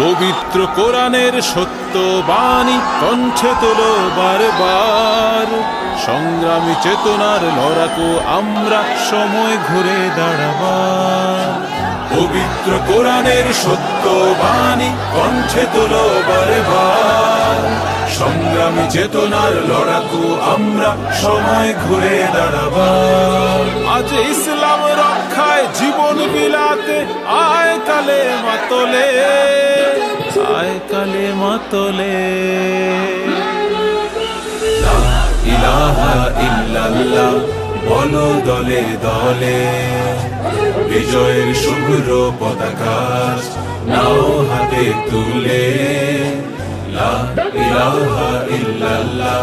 পবিত্র কোরআনের সত্য বাণী কণ্ঠে তোলো বারবার, সংগ্রামী চেতনার লড়াকু আমরা, সময় ঘুরে দাঁড়াবার। পবিত্র কোরআনের সত্য বাণী কণ্ঠে তোলো বারবার, সংগ্রামী চেতনার লড়াকু আমরা, সময় ঘুরে দাঁড়াবার। আজ ইসলাম রক্ষায় জীবন বিলাতে আয় কালেমা তোলে, আয় কালেমা তোলে। লা ইলাহা ইল্লাল্লাহ বলো দলে দলে, বিজয়ের শুভ্র পতাকা নাও হাতে তুলে। লা ইলাহা ইল্লাল্লাহ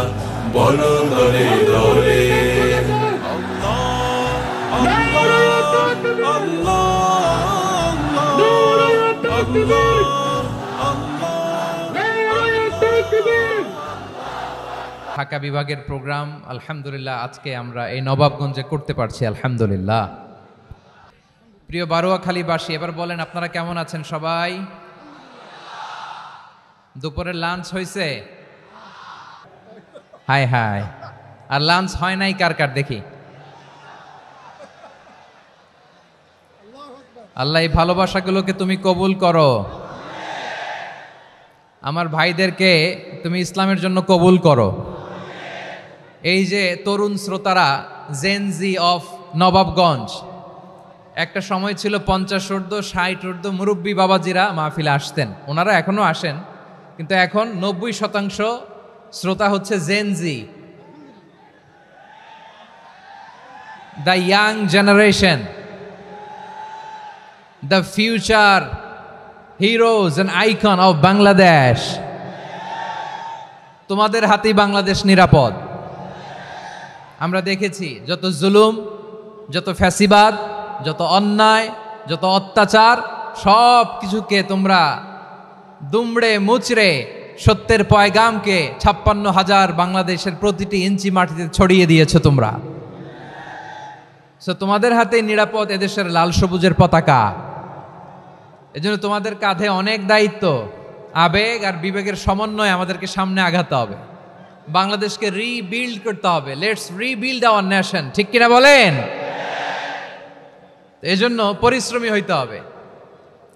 বলো দলে দলে। ঢাকা বিভাগের প্রোগ্রাম আলহামদুলিল্লাহ আজকে আমরা এই নবাবগঞ্জে করতে পারছি আলহামদুলিল্লাহ। প্রিয় বারোয়াখালীবাসী, এবার বলেন আপনারা কেমন আছেন সবাই? দুপুরের লাঞ্চ হয়েছে? হায় হায়, আর লাঞ্চ হয় নাই কার কার দেখি? আল্লাহ এই ভালোবাসাগুলোকে তুমি কবুল করো। আমার ভাইদেরকে তুমি ইসলামের জন্য কবুল করো। এই যে তরুণ শ্রোতারা, জেনজি অফ নবাবগঞ্জ, একটা সময় ছিল 50 ঊর্ধ্ব 60 ঊর্ধ্ব মুরব্বী বাবাজিরা মাহফিলে আসতেন, ওনারা এখনো আসেন, কিন্তু এখন 90% শ্রোতা হচ্ছে Gen Z, the young generation, the future heroes and icon of Bangladesh. তোমাদের হাতেই বাংলাদেশ নিরাপদ। আমরা দেখেছি যত জুলুম, যত ফ্যাসিবাদ, যত অন্যায়, যত অত্যাচার, সব কিছুকে তোমরা দুমড়ে মুচড়ে সত্যের পয়গামকে 56,000 বাংলাদেশের প্রতিটি ইঞ্চি মাটিতে ছড়িয়ে দিয়েছো তোমরা। সো তোমাদের হাতে নিরাপদ এদেশের লাল সবুজের পতাকা। এজন্য তোমাদের কাঁধে অনেক দায়িত্ব, আবেগ আর বিবেকের সমন্বয়ে আমাদেরকে সামনে আগাতে হবে, বাংলাদেশকে রিবিল্ড করতে হবে। লেটস রিবিল্ড আওয়ার নেশন, ঠিক কিনা বলেন? এজন্য পরিশ্রমী হইতে হবে,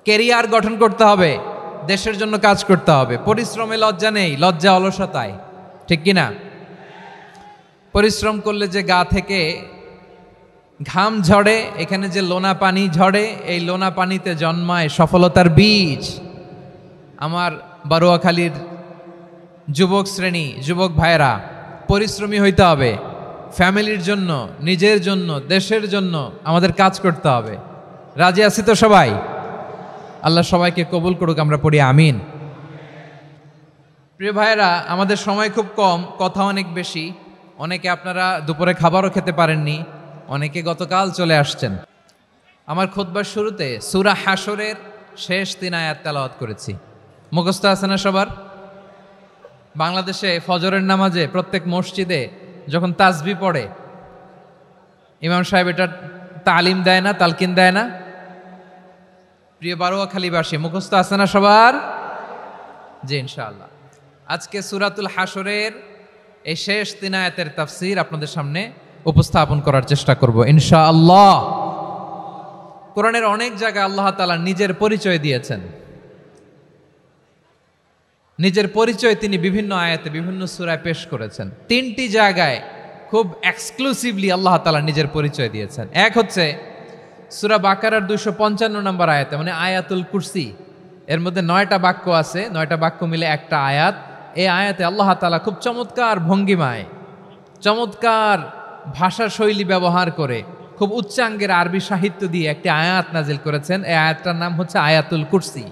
কেরিয়ার গঠন করতে হবে, দেশের জন্য কাজ করতে হবে। পরিশ্রমে লজ্জা নেই, লজ্জা অলসতায়, ঠিক কিনা? পরিশ্রম করলে যে গা থেকে ঘাম ঝরে, এখানে যে লোনা পানি ঝরে, এই লোনা পানিতে জন্মায় সফলতার বীজ। আমার বারোয়াখালীর যুবক শ্রেণী, যুবক ভাইয়েরা, পরিশ্রমী হইতে হবে, ফ্যামিলির জন্য, নিজের জন্য, দেশের জন্য আমাদের কাজ করতে হবে। রাজি আছি তো সবাই? আল্লাহ সবাইকে কবুল করুক, আমরা পড়ি আমিন। প্রিয় ভাইয়েরা, আমাদের সময় খুব কম, কথা অনেক বেশি। অনেকে আপনারা দুপুরে খাবারও খেতে পারেননি, অনেকে গতকাল চলে আসছেন। আমার খুতবার শুরুতে সূরা হাশরের শেষ 3 আয়াত তেলাওয়াত করেছি। মুখস্থ আছে না সবার? বাংলাদেশে ফজরের নামাজে প্রত্যেক মসজিদে যখন তাসবিহ পড়ে, ইমাম সাহেব এটা তালিম দেয় না, তালকিন দেয় না? প্রিয় বারোয়াখালীবাসী, মুখস্থ আছে না সবার? জি ইনশাআল্লাহ। আজকে সূরাতুল হাশরের এই শেষ 3 আয়াতের তাফসীর আপনাদের সামনে উপস্থাপন করার চেষ্টা করব ইনশাআল্লাহ। কোরআনের অনেক জায়গায় আল্লাহ তাআলা নিজের পরিচয় দিয়েছেন। নিজের পরিচয় তিনি বিভিন্ন আয়াতে, বিভিন্ন সূরায় পেশ করেছেন। 3টি জায়গায় খুব এক্সক্লুসিভলি আল্লাহ তাআলা নিজের পরিচয় দিয়েছেন। এক হচ্ছে সূরা বাকারার 255 নম্বর আয়াতে, মানে আয়াতুল কুরসি। এর মধ্যে 9টা বাক্য আছে, 9টা বাক্য মিলে একটা আয়াত। এই আয়াতে আল্লাহ তাআলা খুব চমৎকার ভঙ্গিমায়, চমৎকার ভাষা শৈলী ব্যবহার করে, খুব উচ্চাঙ্গের আরবি সাহিত্য দিয়ে একটি আয়াত নাজিল করেছেন। এই আয়াতটার নাম হচ্ছে আয়াতুল কুরসি।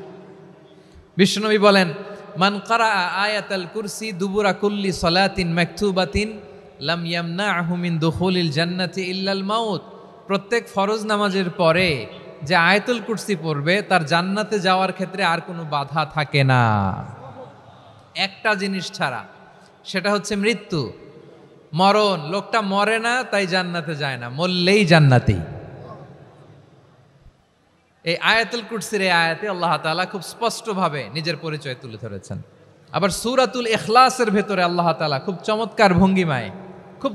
বিশ্বনবী বলেন, মান কারা আয়াতুল কুরসি দুবুরা কুল্লি সালাতিন মাকতুবাতিন লাম ইয়ামনাহু মিন দুখুলিল জান্নাতি ইল্লাল মাউত। প্রত্যেক ফরজ নামাজের পরে যে আয়াতুল কুরসি পড়বে তার জান্নাতে যাওয়ার ক্ষেত্রে আর কোনো বাধা থাকে না, একটা জিনিস ছাড়া, সেটা হচ্ছে মৃত্যু। মরণ, লোকটা মরে না তাই জান্নাতে যায় না, মরলেই জান্নাতি। এই আয়াতুল কুরসির এই আয়াতে আল্লাহ তাআলা খুব স্পষ্টভাবে নিজের পরিচয় তুলে ধরেছেন। আবার সূরাতুল ইখলাসের ভেতরে আল্লাহ তাআলা খুব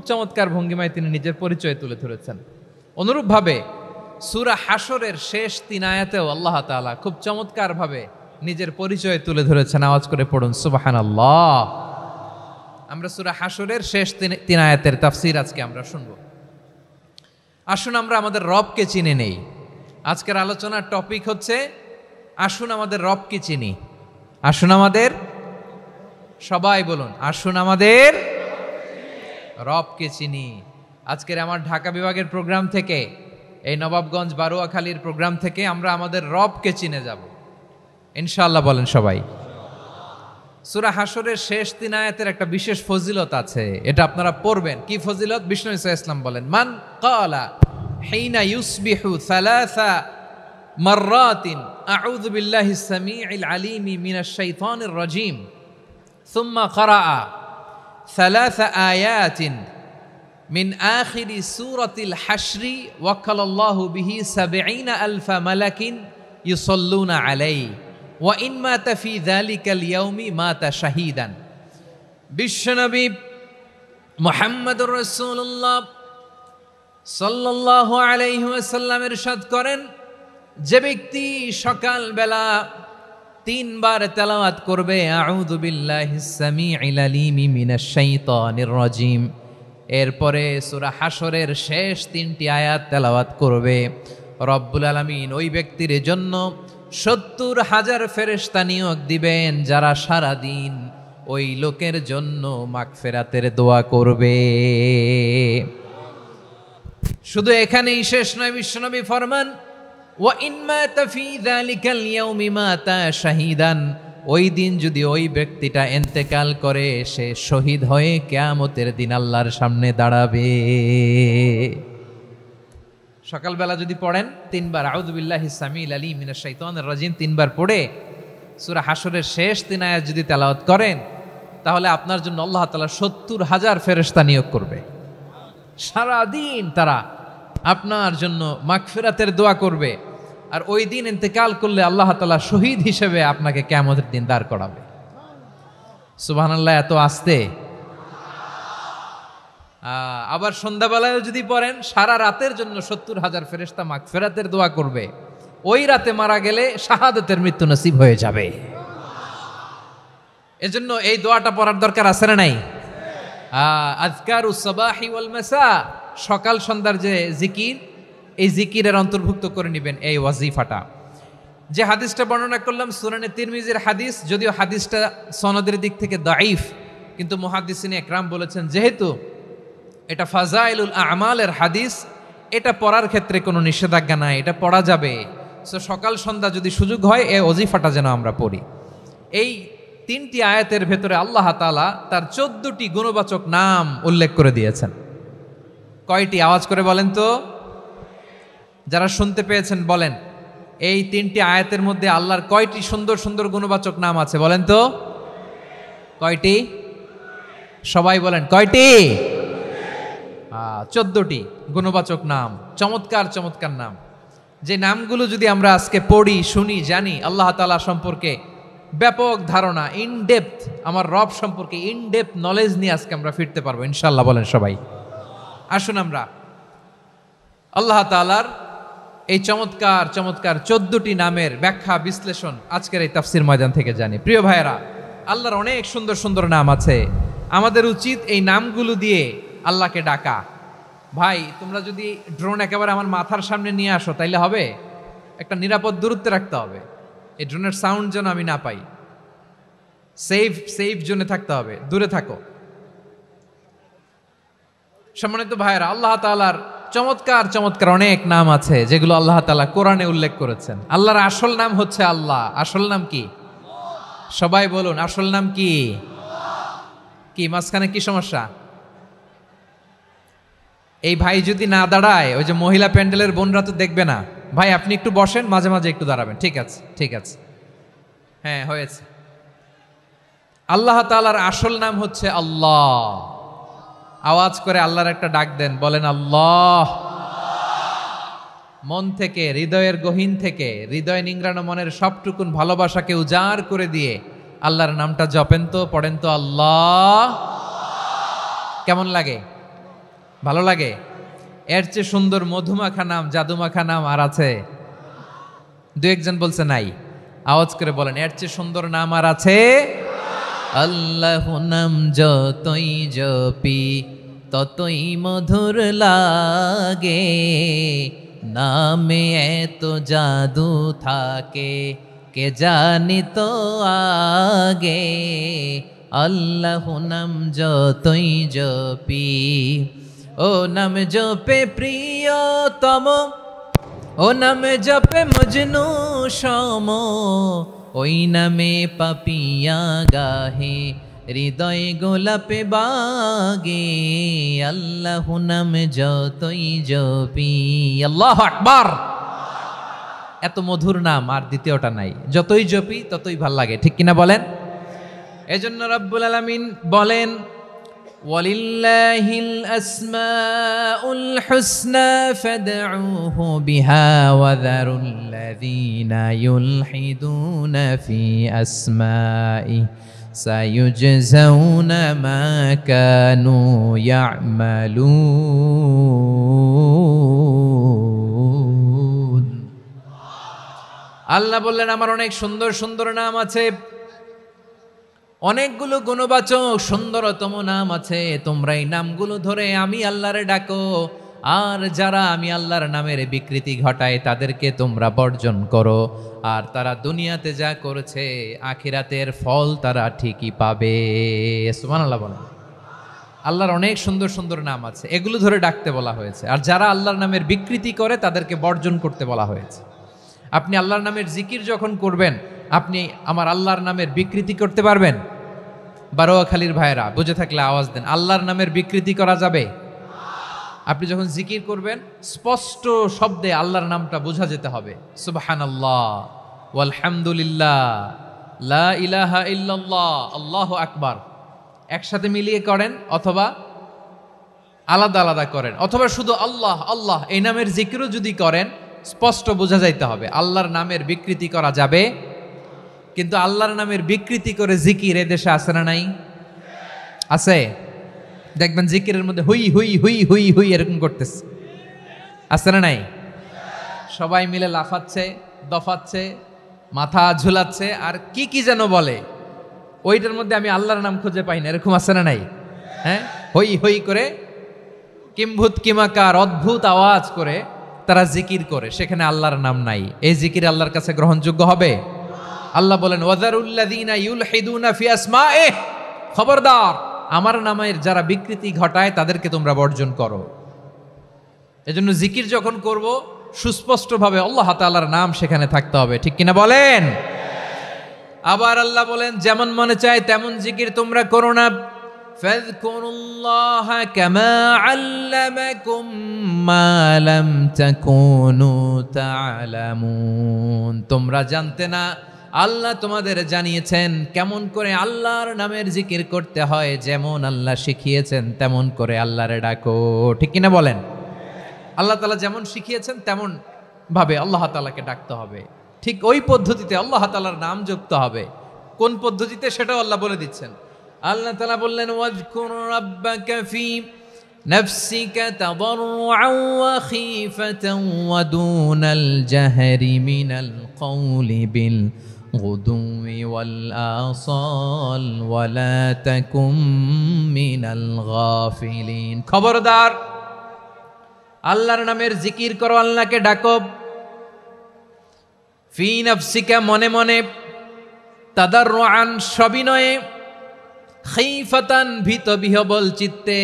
চমৎকার ভঙ্গিমায় তিনি নিজের পরিচয় তুলে ধরেছেন। অনুরূপভাবে সূরা হাশরের শেষ 3 আয়াতেও আল্লাহ তাআলা খুব চমৎকারভাবে নিজের পরিচয় তুলে ধরেছেন। আওয়াজ করে পড়ুন সুবহানাল্লাহ। আমরা সূরা হাশরের শেষ 3 আয়াতের তাফসীর আজকে আমরা শুনব। আসুন আমরা আমাদের রবকে চিনে নেই। আজকের আলোচনার টপিক হচ্ছে আসুন আমাদের রবকে চিনি। আসুন আমাদের, সবাই বলুন, আসুন আমাদের রবকে চিনি। আজকের আমার ঢাকা বিভাগের প্রোগ্রাম থেকে, এই নবাবগঞ্জ বারুয়াখালীর প্রোগ্রাম থেকে আমরা আমাদের রবকে চিনে যাব ইনশাআল্লাহ। বলেন সবাই। সূরা হাশরের শেষ 3 আয়াতের একটা বিশেষ ফজিলত আছে, এটা আপনারা পড়বেন। কি ফজিলত? বিষ্ণু ইসা ইসলাম বলেন, মান ক্বালা হিনা ইউসবিহু 3 মাররাতিন আউযু বিল্লাহিস সামিউল আলিম মিনাশ শাইতানির রাজীম সুম্মা ক্বারাআ 3 আয়াতিন মিন আখিরি সূরাতিল হাশরি ওয়াক্কালাল্লাহু বিহি ৭০,০০০ মালাকিন ইউসাল্লুনা আলাইহি ওয়া ইন মাতা ফি যালিকাল ইয়াউমি মাতা শাহীদান। বিশ্বনবী মুহাম্মদুর রাসূলুল্লাহ সাল্লাল্লাহু আলাইহি ওয়াসাল্লাম ইরশাদ করেন, যে ব্যক্তি সকালবেলা 3 বার তেলাওয়াত করবে আউযু বিল্লাহিস সামিউল আলিম মিনাশ শাইতানির রাজীম, এরপরে সূরা হাশরের শেষ 3টি আয়াত তেলাওয়াত করবে, রব্বুল আলামিন ওই ব্যক্তির জন্য ৭০,০০০ ফেরেশতা নিয়োগ দিবেন যারা সারা দিন ওই লোকের জন্য মাগফিরাতের দোয়া করবে। শুধু এখানেই শেষ নয়, বিশ্বনবী ফরমান, ওয়া ইন মাতা ফি যালিকাল ইয়াউমি মাতা শাহীদান, ওই দিন যদি ওই ব্যক্তিটা ইন্তেকাল করে সে শহীদ হয়ে কিয়ামতের দিন আল্লাহর সামনে দাঁড়াবে। সকালবেলা যদি পড়েন 3 বার আউযু বিল্লাহিস সামিউল আলিম মিনাশ শাইতানির রাজীম 3 বার পড়ে সূরা হাশরের শেষ 3 আয়াত যদি তেলাওয়াত করেন, তাহলে আপনার জন্য আল্লাহ তাআলা ৭০,০০০ ফেরেশতা নিয়োগ করবে। সারা দিন তারা আপনার জন্য মাগফিরাতের দোয়া করবে, আর ওই দিন ইন্তেকাল করলে আল্লাহ তাআলা শহীদ হিসেবে আপনাকে কিয়ামতের দিন দাঁড় করাবে। সুবহানাল্লাহ। এত আস্তে। আবার সন্ধ্যাবেলায় যদি পড়েন, সারা রাতের জন্য ৭০,০০০ ফেরেশতা মাগফিরাতের দোয়া করবে। ওই রাতে মারা গেলে শাহাদাতের মৃত্যু নসিব হয়ে যাবে। এজন্য এই দোয়াটা পড়ার দরকার আছে না নাই? আযকারুস সাবাহি ওয়াল মাসা, সকাল সন্ধ্যার যে জিকির, এই জিকিরের অন্তর্ভুক্ত করে নেবেন এই ওয়াজিফাটা। যে হাদিসটা বর্ণনা করলাম সুনানে তিরমিজির হাদিস, যদিও হাদিসটা সনদের দিক থেকে দাঈফ, কিন্তু মুহাদ্দিসিনে একরাম বলেছেন যেহেতু এটা ফাজাইলুল আমালের হাদিস, এটা পড়ার ক্ষেত্রে কোনো নিষেধাজ্ঞা নাই, এটা পড়া যাবে। সো সকাল সন্ধ্যা যদি সুযোগ হয় এই ওয়াজিফাটা যেন আমরা পড়ি। এই 3টি আয়াতের ভেতরে আল্লাহ তাআলা তার 14টি গুণবাচক নাম উল্লেখ করে দিয়েছেন। কয়টি? আওয়াজ করে বলেন তো, যারা শুনতে পেয়েছেন বলেন। এই 3টি আয়াতের মধ্যে আল্লাহর কয়টি সুন্দর সুন্দর গুণবাচক নাম আছে বলেন তো? কয়টি? সবাই বলেন কয়টি? 14টি গুণবাচক নাম, চমৎকার চমৎকার নাম। যে নামগুলো যদি আমরা আজকে পড়ি, শুনি, জানি, আল্লাহ তাআলা সম্পর্কে ব্যাপক ধারণা, ইনডেপথ, আমার রব সম্পর্কে ইনডেপথ নলেজ নিয়ে আজকে আমরা ফিরতে পারবো ইনশাআল্লাহ। বলেন সবাই। আসুন আমরা আল্লাহ তাআলার এই চমৎকার চমৎকার 14টি নামের ব্যাখ্যা বিশ্লেষণ আজকের এই তাফসীর ময়দান থেকে জানি। প্রিয় ভাইয়েরা, আল্লাহর অনেক সুন্দর সুন্দর নাম আছে। আমাদের উচিত এই নামগুলো দিয়ে আল্লাহকে ডাকা। ভাই, তোমরা যদি ড্রোন একেবারে আমার মাথার সামনে নিয়ে আসো তাইলে হবে? একটা নিরাপদ দূরত্বে রাখতে হবে, এই ড্রোনের সাউন্ড যেন আমি না পাই। সেফ জোনে থাকতে হবে, দূরে থাকো। সম্মানিত ভাইয়েরা, আল্লাহ তাআলার চমৎকার চমৎকার অনেক নাম আছে যেগুলো আল্লাহ তাআলা কোরআনে উল্লেখ করেছেন। আল্লাহর আসল নাম হচ্ছে আল্লাহ। আসল নাম কি? সবাই বলুন, আসল নাম কি? কি মাঝখানে কি সমস্যা? এই ভাই যদি না দাঁড়ায়, ওই যে মহিলা প্যান্ডেলের বোনরা তো দেখবে না। ভাই আপনি একটু বসেন, মাঝে মাঝে একটু দাঁড়াবেন। ঠিক আছে, ঠিক আছে, হ্যাঁ হয়েছে। আল্লাহ তাআলার আসল নাম হচ্ছে আল্লাহ। আওয়াজ করে আল্লাহর একটা ডাক দেন, বলেন আল্লাহ। মন থেকে, হৃদয়ের গহীন থেকে, হৃদয় নিংড়ানো মনের সবটুকুন ভালোবাসাকে উজাড় করে দিয়ে আল্লাহর নামটা জপেন তো, পড়েন তো আল্লাহ। কেমন লাগে? ভালো লাগে? এর চেয়ে সুন্দর মধুমাখা নাম, জাদুমাখা নাম আর আছে? দু একজন বলছে নাই। আওয়াজ করে বলেন, এর চেয়ে সুন্দর নাম আর আছে? আল্লাহ নাম যতই জপি ততই মধুর লাগে, নামে এত জাদু থাকে কে জানি তো আগে। আল্লাহ নাম যতই জপি, ও নাম জপে প্রিয়তম, ও নামে জপে মজনু সম, ওই নামে পাপিয়া গাহে হৃদয় গোলাপে বাগে। আল্লাহ নাম যতই জপি, আল্লাহু আকবার। এত মধুর নাম আর দ্বিতীয়টা নাই, যতই জপি ততই ভাল লাগে, ঠিক কিনা বলেন? এজন্য রব্বুল আলামিন বলেন, ওয়ালিল্লাহিল আসমাউল হুসনা ফাদউহু বিহা ওয়া যারুল্লাযীনা ইউলহিদুনা ফি আসমাই সায়ুজজাউনা মা কানু ইয়ামালুন। আল্লাহ বললেন, আমার অনেক সুন্দর সুন্দর নাম আছে, অনেকগুলো গুণবাচক সুন্দরতম নাম আছে। তোমরা এই নামগুলো ধরে আমি আল্লাহরে ডাকো, আর যারা আমি আল্লাহর নামের বিকৃতি ঘটায় তাদেরকে তোমরা বর্জন করো। আর তারা দুনিয়াতে যা করেছে আখিরাতের ফল তারা ঠিকই পাবে। সুবহানাল্লাহ বলেন। আল্লাহর অনেক সুন্দর সুন্দর নাম আছে, এগুলো ধরে ডাকতে বলা হয়েছে। আর যারা আল্লাহর নামের বিকৃতি করে তাদেরকে বর্জন করতে বলা হয়েছে। আপনি আল্লাহর নামের জিকির যখন করবেন, আপনি আমার আল্লাহর নামের বিকৃতি করতে পারবেন? বারোয়াখালীর ভাইরা বুঝে থাকলে আওয়াজ দেন, আল্লাহর নামের বিকৃতি করা যাবে? আপনি যখন জিকির করবেন স্পষ্ট শব্দে আল্লাহর নামটা বোঝা যেতে হবে। সুবহানাল্লাহ, ওয়ালহামদুলিল্লাহ, লা ইলাহা ইল্লাল্লাহ, আল্লাহু আকবার। একসাথে মিলিয়ে করেন অথবা আলাদা আলাদা করেন, অথবা শুধু আল্লাহ আল্লাহ এই নামের জিকিরও যদি করেন স্পষ্ট বোঝা যাইতে হবে। আল্লাহর নামের বিকৃতি করা যাবে, কিন্তু আল্লাহর নামের বিকৃতি করে জিকির এদেশে আছে না নাই? আছে। দেখবেন জিকিরের মধ্যে হুই হুই হুই হুই হুই এরকম করতেছে, আছে না নাই? সবাই মিলে লাফাচ্ছে, দফাচ্ছে, মাথা ঝুলাচ্ছে, আর কি কি যেন বলে, ওইটার মধ্যে আমি আল্লাহর নাম খুঁজে পাই না, এরকম আছে না নাই? হ্যাঁ, হই হই করে কিম্ভূত কিমাকার অদ্ভুত আওয়াজ করে তারা জিকির করে, সেখানে আল্লাহর নাম নাই। এই জিকির আল্লাহর কাছে গ্রহণযোগ্য হবে? আল্লাহ বলেন, ওয়াযারুল্লাযীনা ইউলহিদুনা ফি আসমাইহি, খবরদার আমার নামের যারা বিকৃতি ঘটায় তাদেরকে তোমরা বর্জন করো। এজন্য জিকির যখন করব সুস্পষ্টভাবে আল্লাহ তাআলার নাম সেখানে থাকতে হবে, ঠিক কিনা বলেন? আবার আল্লাহ বলেন, যেমন মনে চায় তেমন জিকির তোমরা করো না। ফাযকুরুল্লাহা কামা আল্লামাকুম মা লাম তাকুনু তা'লামুন। তোমরা জানতে না, আল্লাহ তোমাদের জানিয়েছেন কেমন করে আল্লাহর নামের জিকির করতে হয়। যেমন আল্লাহ শিখিয়েছেন তেমন করে আল্লাহরে ডাকো, ঠিক কিনা বলেন? আল্লাহ তাআলা যেমন শিখিয়েছেন তেমন ভাবে আল্লাহ তাআলাকে ডাকতে হবে, ঠিক ওই পদ্ধতিতে আল্লাহ তাআলার নাম যুক্ত হবে। কোন পদ্ধতিতে সেটাও আল্লাহ বলে দিচ্ছেন। আল্লাহ তাআলা বললেন, ওয়াজকুর রাব্বাকা ফি নাফসিকা তাদাররুআন ওয়া খীফাতান ওয়া দুনাল জাহরি মিনাল কওলি বিল গুদুই ওয়াল আসাল ওয়া লা তাকুম মিনাল গাফিলিন। খবরদার আল্লাহর নামের জিকির করো, আল্লাহকে ডাকো। ফি নাফসিকা মনে মনে, তাদাররুআন সবিনয়ে, খীফাতান ভীত বিহবল চিত্তে,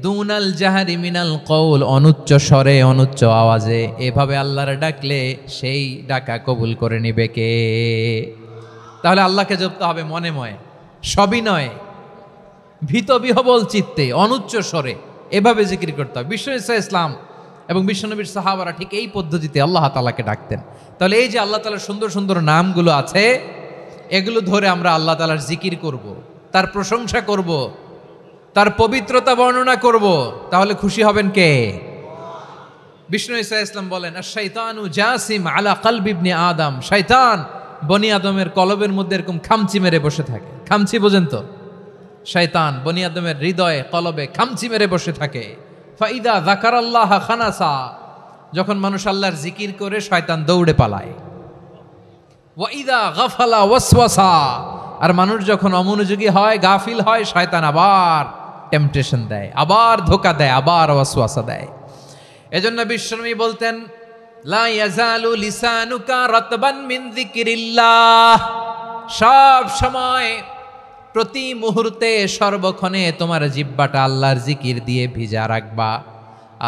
দুনাল জাহারি মিনাল কওল অনুচ্চ স্বরে অনুচ্চ আওয়াজে। এভাবে আল্লাহর ডাকলে সেই ডাকা কবুল করে নিবে কে? তাহলে আল্লাহকে জপতে হবে মনে মনে, সবিনয়ে, ভীত বিহবল চিত্তে, অনুচ্চ স্বরে, এভাবে জিকির করতে হবে। বিশ্ব ইসলাম এবং বিশ্বনবীর সাহাবারা ঠিক এই পদ্ধতিতে আল্লাহ তাআলাকে ডাকতেন। তাহলে এই যে আল্লাহ তাআলার সুন্দর সুন্দর নামগুলো আছে, এগুলো ধরে আমরা আল্লাহ তাআলার জিকির করব, তার প্রশংসা করব, তার পবিত্রতা বর্ণনা করব, তাহলে খুশি হবেন কে? বিষ্ণু ঈসা ইসলাম বলেন, আশ-শাইতানু জাসিম আলা কলবি ইবনে আদম, শয়তান বনি আদমের কলবের মধ্যে এরকম খামচি মেরে বসে থাকে। খামচি বোঝেন তো? শয়তান বনি আদমের হৃদয়ে কলবে খামচি মেরে বসে থাকে। ফাইদা যাকারাল্লাহ খানাসা, যখন মানুষ আল্লাহর জিকির করে শয়তান দৌড়ে পালায়। ওয়াইদা গাফালা ওয়াসওয়াসা, আর মানুষ যখন অমনোযোগী হয়, গাফিল হয়, শয়তান আবার টেম্পটেশন দেয়, আবার ধোঁকা দেয়, আবার ওয়াসওয়াসা দেয়। এজন্য বিশ্বনবী বলতেন, লা ইয়াজালু লিসানুকা রাতবান মিন যিকরিল্লাহ, সব সময় প্রতি মুহূর্তে সর্বক্ষণে তোমার জিহ্বাটা আল্লাহর জিকির দিয়ে ভিজা রাখবা,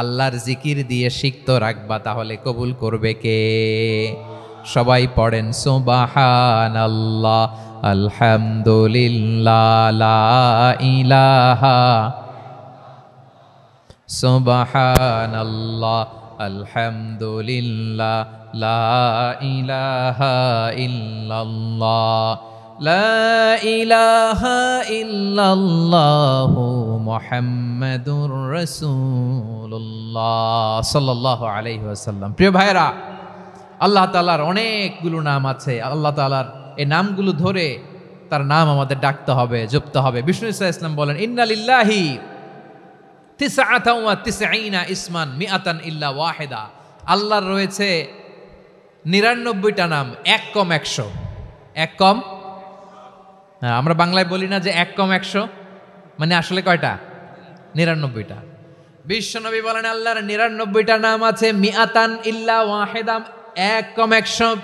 আল্লাহর জিকির দিয়ে সিক্ত রাখবা, তাহলে কবুল করবে কে? সবাই পড়েন সুবহানাল্লাহ, আলহামদুলিল্লাহ, লা ইলাহা, সুবহানাল্লাহ, আলহামদুলিল্লাহ, লা ইলাহা ইল্লাল্লাহ, লা ইলাহা ইল্লাল্লাহু মুহাম্মাদুর রাসূলুল্লাহ সাল্লাল্লাহু আলাইহি ওয়াসাল্লাম। প্রিয় ভাইরা, আল্লাহ তাআলার অনেকগুলো নাম আছে। আল্লাহ তাআলার এই নামগুলো ধরে তার নাম আমাদের ডাকতে হবে, জপতে হবে। বিষ্ণু ঈসা ইসলাম বলেন, ইন্না লিল্লাহি 99 ইসমান মিআতান ইল্লা ওয়াহিদা, আল্লাহর রয়েছে 99টা নাম, এক কম 100। এক কম, হ্যাঁ, আমরা বাংলায় বলি না যে এক কম 100, মানে আসলে কয়টা? 99টা। বিশ্বনবী বলেন, আল্লাহর 99টা নাম আছে, মিআতান ইল্লা ওয়াহিদা, এক কম 100।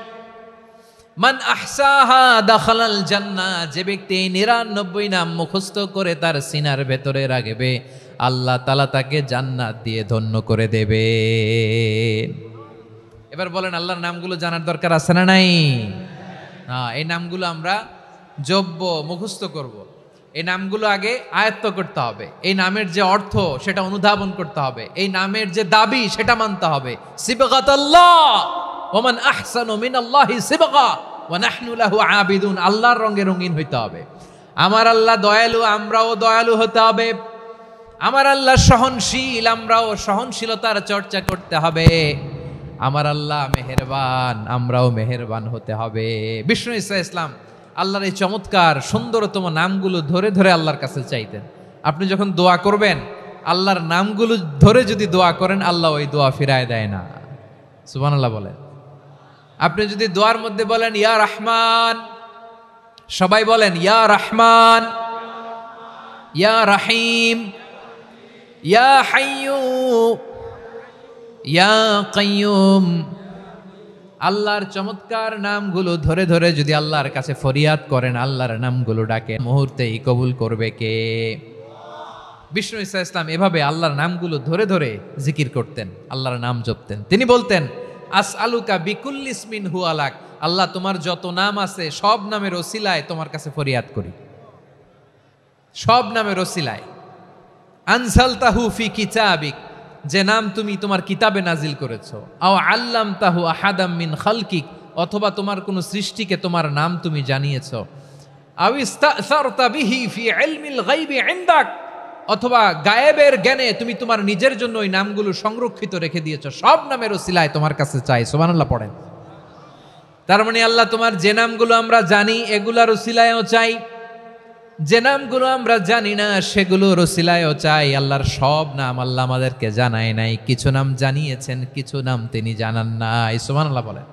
মান আহসাহা দাখালাল জান্নাহ, যে ব্যক্তি 99 নাম মুখস্থ করে তার সিনার ভেতরে রাখবে, আল্লাহ তাআলা তাকে জান্নাত দিয়ে ধন্য করে দেবে। এবার বলেন, আল্লাহর নামগুলো জানার দরকার আছে না নাই? হ্যাঁ, এই নামগুলো আমরা জপব, মুখস্থ করব। এই নামগুলো আগে আয়ত্ত করতে হবে। এই নামের যে অর্থ সেটা অনুধাবন করতে হবে। এই নামের যে দাবি সেটা মানতে হবে। সিবগাতাল্লাহ ওয়া মান আহসানু মিনাল্লাহি সিবগা ওয়া নাহনু লাহু আবিদুন, আল্লাহর রঙে রঙিন হইতে হবে। আমার আল্লাহ দয়ালু, আমরাও দয়ালু হতে হবে। আমার আল্লাহ সহনশীল, আমরাও সহনশীলতার চর্চা করতে হবে। আমার আল্লাহ মেহেরবান, আমরাও মেহেরবান হতে হবে। বিষ্ণু ঈসা ইসলাম আল্লাহর এই চমৎকার সুন্দরতম নামগুলো ধরে ধরে আল্লাহর কাছে চাইতেন। আপনি যখন দোয়া করবেন, আল্লাহর নামগুলো ধরে যদি দোয়া করেন, আল্লাহ ওই দোয়া ফিরায় দেয় না। সুবহানাল্লাহ বলেন। আপনি যদি দোয়ার মধ্যে বলেন ইয়া রহমান, সবাই বলেন ইয়া রহমান, ইয়া রহিম, ইয়া হাইয়ু, ইয়া কাইয়ুম, আল্লাহর চমৎকার নামগুলো ধরে ধরে যদি আল্লাহর কাছে ফরিয়াদ করেন, আল্লাহর নামগুলো ডাকে, মুহূর্তেই কবুল করবে কে? বিষ্ণু ঈসা ইসলাম এভাবে আল্লাহর নামগুলো ধরে ধরে জিকির করতেন, আল্লাহর নাম জপতেন। তিনি বলতেন, আসআলুকা বিকুল্লি ইসমিন হুয়া লাক, আল্লাহ তোমার যত নাম আছে সব নামের ওসিলায় তোমার কাছে ফরিয়াদ করি, সব নামের ওসিলায়। আনজালতাহু ফি কিতাবিক, যে নাম তুমি তোমার কিতাবে নাজিল করেছো। আও আল্লামতাহু আহাদাম মিন খালকিক, অথবা তোমার কোন সৃষ্টিকে তোমার নাম তুমি জানিয়েছো। আও ইস্তাসারতা বিহি ফি ইলমিল গায়বি ইনদাক, অথবা গায়েবের জ্ঞানে তুমি তোমার নিজের জন্য ওই নামগুলো সংরক্ষিত রেখে দিয়েছো। সব নামের ওসিলায় তোমার কাছে চাই। সুবহানাল্লাহ পড়েন। তার মানে আল্লাহ তোমার যে নামগুলো আমরা জানি এগুলার ওসিলায়ও চাই, যে নামগুলো আমরা জানি না সেগুলোর ওসিলায়ও চাই। আল্লাহর সব নাম আল্লাহ আমাদেরকে জানায় নাই, কিছু নাম জানিয়েছেন, কিছু নাম তিনি জানান নাই। সুবহানাল্লাহ বলেন।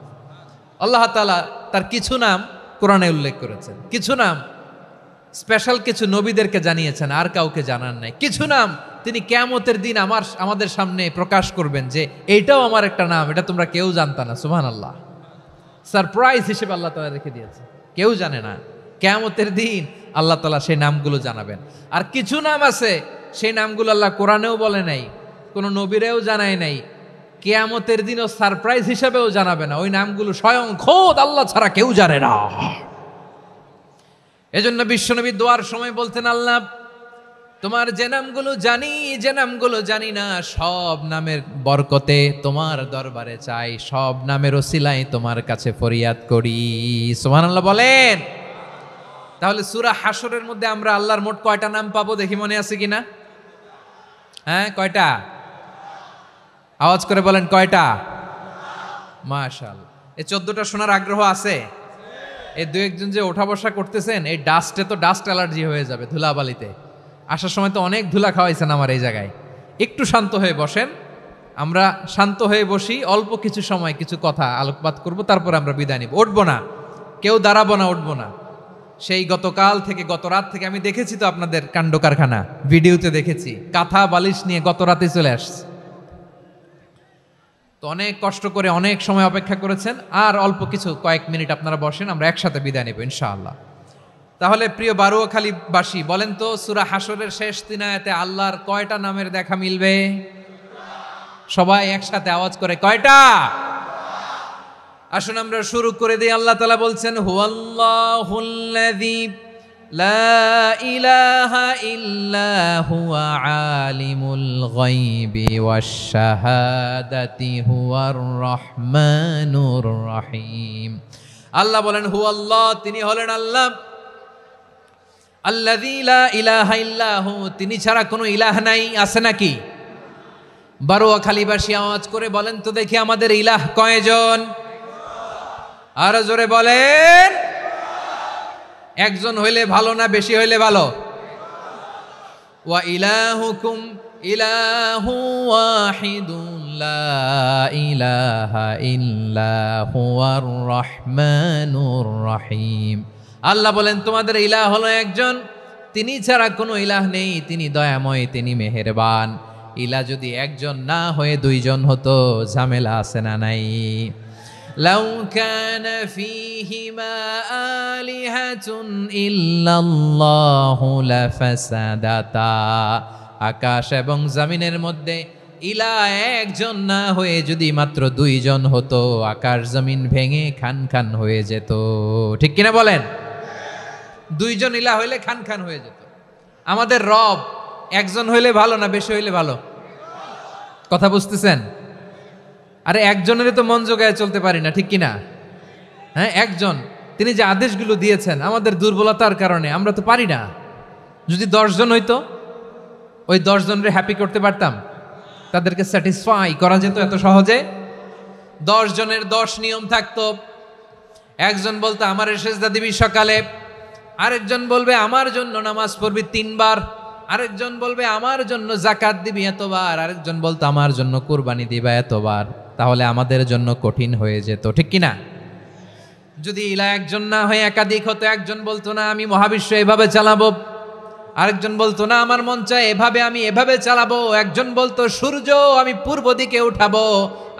আল্লাহ তাআলা তার কিছু নাম কোরআনে উল্লেখ করেছেন, কিছু নাম স্পেশাল কিছু নবীদেরকে জানিয়েছেন, আর কাউকে জানান নাই। কিছু নাম তিনি কিয়ামতের দিন আমাদের সামনে প্রকাশ করবেন যে এইটাও আমার একটা নাম, এটা তোমরা কেউ জানতা না। সুবহানাল্লাহ, সারপ্রাইজ হিসেবে আল্লাহ তাআলা রেখে দিয়েছে, কেউ জানে না। কিয়ামতের দিন আল্লাহ তাআলা সেই নামগুলো জানাবেন। আর কিছু নাম আছে সেই নামগুলো আল্লাহ কোরআনেও বলে নাই, কোনো নবীরেও জানায় নাই, কিয়ামতের দিনও সারপ্রাইজ হিসেবেও জানাবে না। ওই নামগুলো স্বয়ং খোদ আল্লাহ ছাড়া কেউ জানে না। এজন্য বিশ্বনবী দোয়ার সময় বলতেন, আল্লাহ তোমার যে নামগুলো জানি, যে নামগুলো জানি না, সব নামের বরকতে তোমার দরবারে চাই, সব নামের ওসিলায় তোমার কাছে ফরিয়াদ করি। সুবহানাল্লাহ বলেন। তাহলে সূরা হাশরের মধ্যে আমরা আল্লাহর মোট কয়টা নাম পাবো দেখি, মনে আছে কিনা? হ্যাঁ, কয়টা? আওয়াজ করে বলেন কয়টা? মাশাআল্লাহ। এই 14টা শোনার আগ্রহ আছে? এই দু একজন যে ওঠা বসা করতেছেন, এই ডাস্টে তো ডাস্ট অ্যালার্জি হয়ে যাবে, ধুলাবালিতে আসার সময় তো অনেক ধুলা খাওয়াইছেন আমার এই জায়গায়। একটু শান্ত হয়ে বসেন, আমরা শান্ত হয়ে বসি, অল্প কিছু সময় কিছু কথা আলোকপাত করব, তারপর আমরা বিদায় নিব। উঠবো না, কেউ দাঁড়াবো না, উঠবো না। সেই গতকাল থেকে, গত রাত থেকে আমি দেখেছি তো আপনাদের কাণ্ড কারখানা, ভিডিওতে দেখেছি, কাঁথা বালিশ নিয়ে গত রাতে চলে আসছে। তো অনেক কষ্ট করে অনেক সময় অপেক্ষা করেছেন, আর অল্প কিছু কয়েক মিনিট আপনারা বসেন, আমরা একসাথে বিদায় নেব ইনশাআল্লাহ। তাহলে প্রিয় বারুয়াখালীবাসী, বলেন তো সূরা হাশরের শেষ 3 আয়াতে আল্লাহর কয়টা নামের দেখা মিলবে? সবাই একসাথে আওয়াজ করে কয়টা? আসুন আমরা শুরু করে দিই। আল্লাহ তাআলা বলছেন, হুয়াল্লাহুল্লাযী লা ইলাহা ইল্লা হুয়া আলিমুল গায়বি ওয়াশ শাহাদাতি হুয়ার রহমানুর রহিম। আল্লাহ বলেন হুয়াল্লাহ, তিনি হলেন আল্লাহ, আল্লাযী লা ইলাহা ইল্লাহু, তিনি ছাড়া কোনো ইলাহ নাই। আছে নাকি? বারুয়াখালীবাসী আওয়াজ করে বলেন তো দেখি, আমাদের ইলাহ কয়জন? আরো জোরে বলেন। একজন হইলে ভালো না বেশি হইলে ভালো? ওয়া ইলাহুকুম ইলাহু ওয়াহিদুন লা ইলাহা ইল্লা হুয়ার রহমানুর রহিম। আল্লাহ বলেন তোমাদের ইলাহ হলো একজন, তিনি ছাড়া কোনো ইলাহ নেই, তিনি দয়াময়, তিনি মেহেরবান। ইলাহ যদি একজন না হয়ে দুইজন হতো, ঝামেলা আছে না নাই? লাউ কানা ফীহিমা আলিহাতুন ইল্লাল্লাহু লাফাসাদাতা, আকাশ এবং জমিনের মধ্যে ইলাহ একজন না হয়ে যদি মাত্র দুইজন হতো, আকাশ জমিন ভেঙে খান খান হয়ে যেত। ঠিক কিনা বলেন? দুইজন ইলাহ হইলে খান খান হয়ে যেত। আমাদের রব একজন হইলে ভালো না বেশি হইলে ভালো? কথা বুঝতেছেন? আরে একজনের তো মন জোগায় চলতে পারি না, ঠিক কিনা? হ্যাঁ, একজন, তিনি যে আদেশগুলো দিয়েছেন আমাদের দুর্বলতার কারণে আমরা তো পারি না। যদি 10 জন হইতো, ওই 10 জনের হ্যাপি করতে পারতাম, তাদেরকে স্যাটিসফাই করা যেত এত সহজে। 10 জনের 10 নিয়ম থাকতো। একজন বলতো আমার সেজদা দিবি সকালে, আরেকজন বলবে আমার জন্য নামাজ পড়বি 3 বার, আরেকজন বলবে আমার জন্য যাকাত দিবি এতবার, আরেকজন বলতো আমার জন্য কুরবানি দিবা এতবার। তাহলে আমাদের জন্য কঠিন হয়ে যেত, ঠিক কিনা? যদি ইলাহ একজন না হয়ে একাধিক হতো, একজন বলতো না আমি মহাবিশ্ব এভাবে চালাবো, আরেকজন বলতো না আমার মন চায় এভাবে, আমি এভাবে চালাবো, একজন বলতো সূর্য আমি পূর্ব দিকে উঠাবো,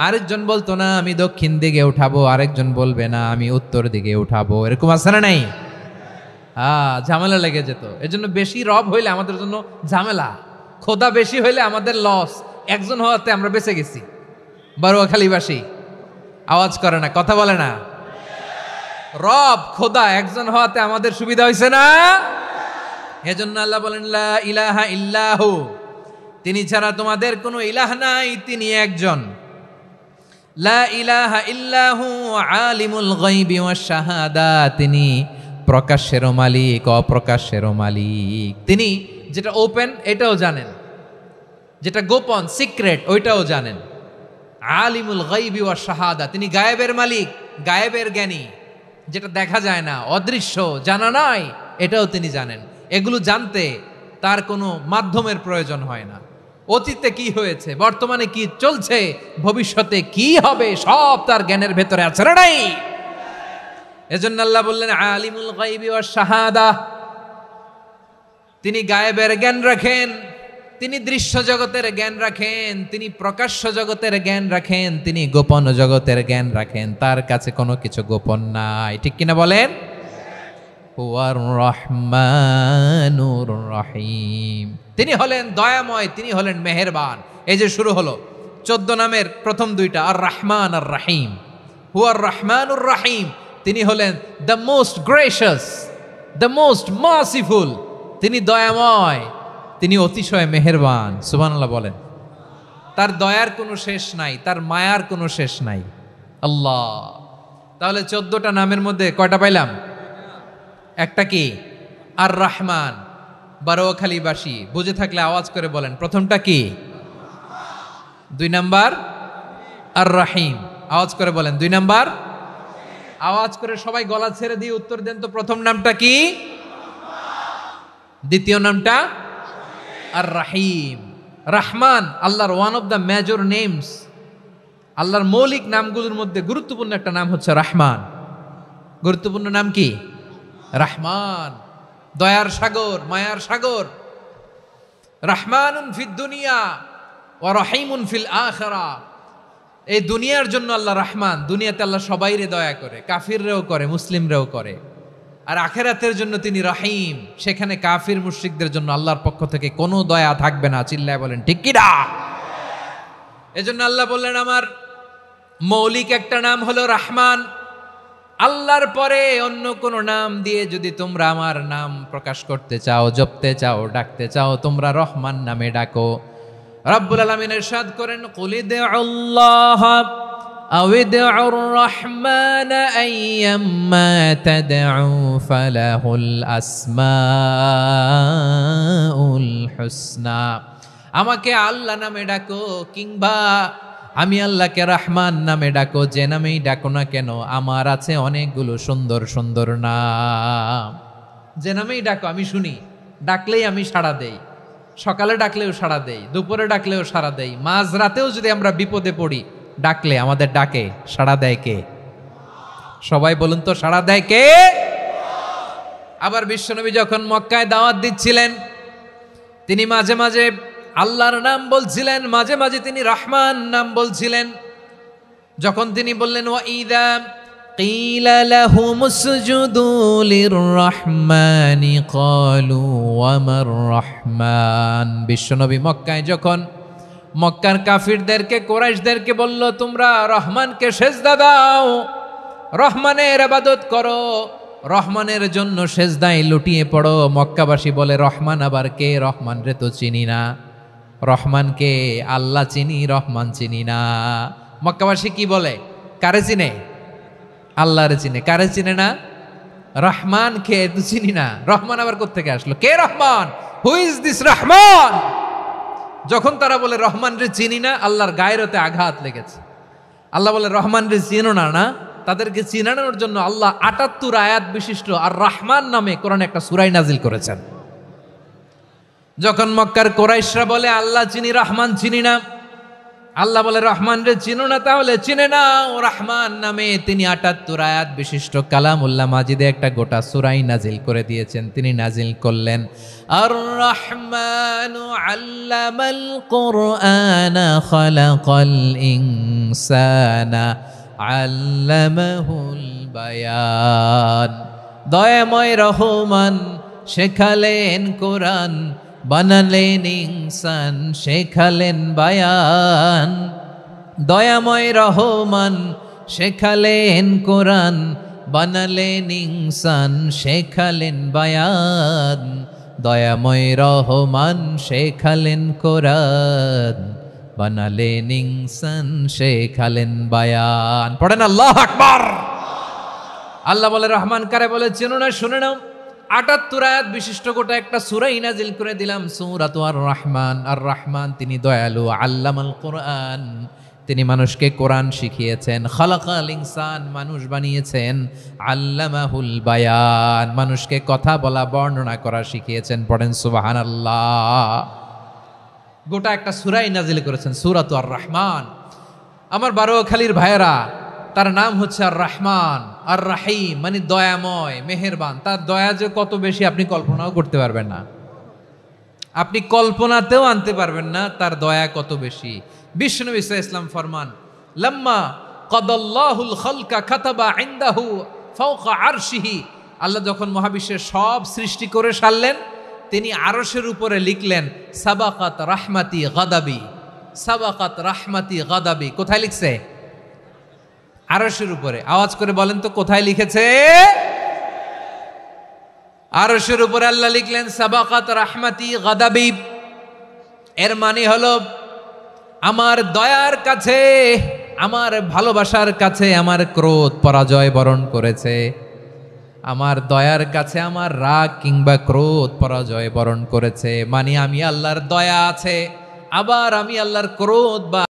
আরেকজন বলতো না আমি দক্ষিণ দিকে উঠাবো, আরেকজন বলবে না আমি উত্তর দিকে উঠাবো। এরকম আছে না নাই? ঝামেলা লেগে যেত। এজন্য বেশি রব হইলে আমাদের জন্য ঝামেলা, খোদা বেশি হইলে আমাদের লস। একজন হওয়াতে আমরা বেঁচে গেছি। বারুয়াখালীবাসী আওয়াজ করে না, কথা বলে না। রব খোদা একজন হওয়াতে আমাদের সুবিধা হয়েছে না? এজন্য আল্লাহ বলেন লা ইলাহা ইল্লাহু, তিনি ছাড়া তোমাদের কোনো ইলাহ নাই, তিনি একজন। লা ইলাহা ইল্লাহু আলিমুল গায়বি ওয়াশ শাহাদা, তিনি প্রকাশ্যেরও মালিক অপ্রকাশ্যেরও মালিক। তিনি যেটা ওপেন এটাও জানেন, যেটা গোপন সিক্রেট ওইটাও জানেন। আলিমুল গায়বি ওয়াশ শাহাদা, তিনি গায়েবের মালিক, গায়েবের জ্ঞানী, যেটা দেখা যায় না, অদৃশ্য, জানা নাই, এটাও তিনি জানেন। এগুলো জানতে তার কোনো মাধ্যমের প্রয়োজন হয় না। অতীতে কি হয়েছে, বর্তমানে কি চলছে, ভবিষ্যতে কি হবে, সব তার জ্ঞানের ভেতরে আছে না নাই? এজন্য আল্লাহ বললেন আলিমুল গায়বি ওয়াশ শাহাদা, তিনি গায়েবের জ্ঞান রাখেন, তিনি দৃশ্য জগতের জ্ঞান রাখেন, তিনি প্রকাশ্য জগতের জ্ঞান রাখেন, তিনি গোপন জগতের জ্ঞান রাখেন। তার কাছে কোনো কিছু গোপন নাই, ঠিক কিনা বলেন? হুয়ার রহমানুর রহিম, তিনি হলেন দয়াময়, তিনি হলেন মেহেরবান। এই যে শুরু হলো 14 নামের প্রথম 2টা, আর রহমান আর রহিম। হুয়ার রহমানুর রহিম, তিনি হলেন the most gracious, the most merciful, তিনি দয়াময়, তিনি অতিশয় মেহেরবান। সুবহানাল্লাহ বলেন। তার দয়ার কোনো শেষ নাই, তার মায়ার কোনো শেষ নাই। আল্লাহ, তাহলে 14টা নামের মধ্যে কয়টা পাইলাম? একটা কি? আর রহমান। বারোয়াখালীবাসী বুঝে থাকলে আওয়াজ করে বলেন, প্রথমটা কি? 2 নাম্বার আর রহিম। আওয়াজ করে বলেন 2 নাম্বার। আওয়াজ করে সবাই গলা ছেড়ে দিয়ে উত্তর দেন তো, প্রথম নামটা কি? দ্বিতীয় নামটা আর রহিম। রহমান আল্লাহর one of the major names, আল্লাহর মৌলিক নামগুলোর মধ্যে গুরুত্বপূর্ণ একটা নাম হচ্ছে রহমান। গুরুত্বপূর্ণ নাম কি? রহমান, দয়ার সাগর, মায়ার সাগর। রহমানুন ফিদ দুনিয়া ওয়া রহিমুন ফিল আখিরা। এই দুনিয়ার জন্য আল্লাহ রহমান, দুনিয়াতে আল্লাহ সবাইরে দয়া করে, কাফিররেও করে, মুসলিমরেও করে। আর আখিরাতের জন্য তিনি রহিম, সেখানে কাফির মুশরিকদের জন্য আল্লাহর পক্ষ থেকে কোনো দয়া থাকবে না। চিল্লায় বলেন ঠিক কি না? এজন্য আল্লাহ বললেন আমার মৌলিক একটা নাম হলো রহমান। আল্লাহর পরে অন্য কোন নাম দিয়ে যদি তোমরা আমার নাম প্রকাশ করতে চাও, জপতে চাও, ডাকতে চাও, তোমরা রহমান নামে ডাকো। রব্বুল আলামিন ইরশাদ করেন, কুলিদুল্লাহ আউইদুর রহমান আইয়াম্মা তাদউ ফালাহুল আসমাউল হুসনা। আমাকে আল্লাহ নামে ডাকো, কিংবা আমি আল্লাহকে রহমান নামে ডাকো, যে নামেই ডাকো না কেন আমার আছে অনেকগুলো সুন্দর সুন্দর নাম। যে নামেই ডাকো আমি শুনি, ডাকলেই আমি সাড়া দেই। সকালে ডাকলেও সাড়া দেই, দুপুরে ডাকলেও সাড়া দেই, মাঝরাতেও যদি আমরা বিপদে পড়ি ডাকলে আমাদের ডাকে সাড়া দেয় কে? সবাই বলুন তো, সাড়া দেয় কে? আবার বিশ্বনবী যখন মক্কায় দাওয়াত দিচ্ছিলেন, তিনি মাঝে মাঝে আল্লাহর নাম বলছিলেন, মাঝে মাঝে তিনি রহমান নাম বলছিলেন। যখন তিনি বললেন ওয়াইদা কিলা লাহুমুসজুদু লিররহমানি ক্বালু ওয়ামার রহমান। বিশ্বনবী মক্কায় যখন মক্কার কাফিরদেরকে, কুরাইশদেরকে বলল তোমরা রহমানকে সেজদা দাও, রহমানের ইবাদত করো, রহমানের জন্য সেজদায় লুটিয়ে পড়ো, মক্কাবাসী বলে রহমান আবার কে? রহমান রে তো চিনি না। রহমানকে আল্লাহ চিনি, রহমান চিনি না। মক্কাবাসী কি বলে? কারে চিনে? আল্লাহরে চিনে। কারে চিনে না? রহমান কে তো চিনি না। রহমান আবার কোত্থেকে আসলো? কে Rahman? Who is this Rahman? যখন তারা বলে রহমান রে চিনি না, আল্লাহর গায়রতে আঘাত লেগেছে। আল্লাহ বলে রহমান রে চিনো না, না? তাদেরকে চিনানোর জন্য আল্লাহ ৭৮ আয়াত বিশিষ্ট আর রহমান নামে কোরআনে একটা সূরা নাজিল করেছেন। যখন মক্কার কুরাইশরা বলে আল্লাহ চিনি, রহমান চিনি না, আল্লাহ বলে রহমান রে চিনো না, তাহলে চিনে নাও রহমান নামে। তিনি ৭৮ আয়াত বিশিষ্ট কালামুল্লাহ মাজিদে একটা গোটা সূরা নাজিল করে দিয়েছেন। তিনি নাজিল করলেন আর রহমানু আল্লামাল কুরআনা খালাকাল ইনসানা আল্লামাহুল বায়ান। দয়াময় রহমান শেখালেন কোরআন, বানালেন ইনসান, শেখালেন বায়ান। দয়াময় রহমান শেখালেন কোরআন, বানালেন ইনসান, শেখালেন বায়ান। দয়াময় রহমান শেখালেন কোরআন, বানালেন ইনসান, শেখালেন বায়ান। পড়েন আল্লাহু আকবার। আল্লাহ বলে রহমান কারে বলে চেনো না? শুনে নাও, ৭৮ আয়াত বিশিষ্ট গোটা একটা সূরা নাজিল করে দিলাম, সূরাতু আর রহমান। আর রহমান তিনি দয়ালু, আল্লামাল কোরআন, তিনি মানুষকে কোরআন শিখিয়েছেন। খালাকাল ইনসান, মানুষ বানিয়েছেন। আল্লামাহুল বায়ান, মানুষকে কথা বলা, বর্ণনা করা শিখিয়েছেন। পড়েন সুবহানাল্লাহ। গোটা একটা সূরা নাজিল করেছেন, সূরাতু আর রহমান। আমার বারোয়াখালীর ভাইয়েরা, তার নাম হচ্ছে আর রহমান, আর রাহিম মানে দয়াময়, মেহেরবান। তার দয়া যে কত বেশি আপনি কল্পনাও করতে পারবেন না, আপনি কল্পনাতেও আনতে পারবেন না তার দয়া কত বেশি। বিশ্বনবী সাল্লাল্লাহু আলাইহি ওয়াসাল্লাম ফরমান, লাম্মা কাদাল্লাহুল খালকা কাতাবা ইনদাহু ফাওকা আরশিহি। আল্লাহ যখন মহাবিশ্বের সব সৃষ্টি করে সারলেন, তিনি আরশের উপরে লিখলেন সাবাকাত রাহমাতি গাদাবি, সাবাকাত রাহমাতি গাদাবি। কোথায় লিখছে? আরশের উপরে। আওয়াজ করে বলেন তো কোথায় লিখেছে? আরশের উপরে আল্লাহ লিখলেন সাবাকাত রাহমাতি গাদাবি। এর মানে হলো আমার দয়ার কাছে, আমার ভালোবাসার কাছে আমার ক্রোধ পরাজয় বরণ করেছে। আমার দয়ার কাছে আমার রাগ কিংবা ক্রোধ পরাজয় বরণ করেছে, মানে আমি আল্লাহর দয়া আছে, আবার আমি আল্লাহর ক্রোধ বা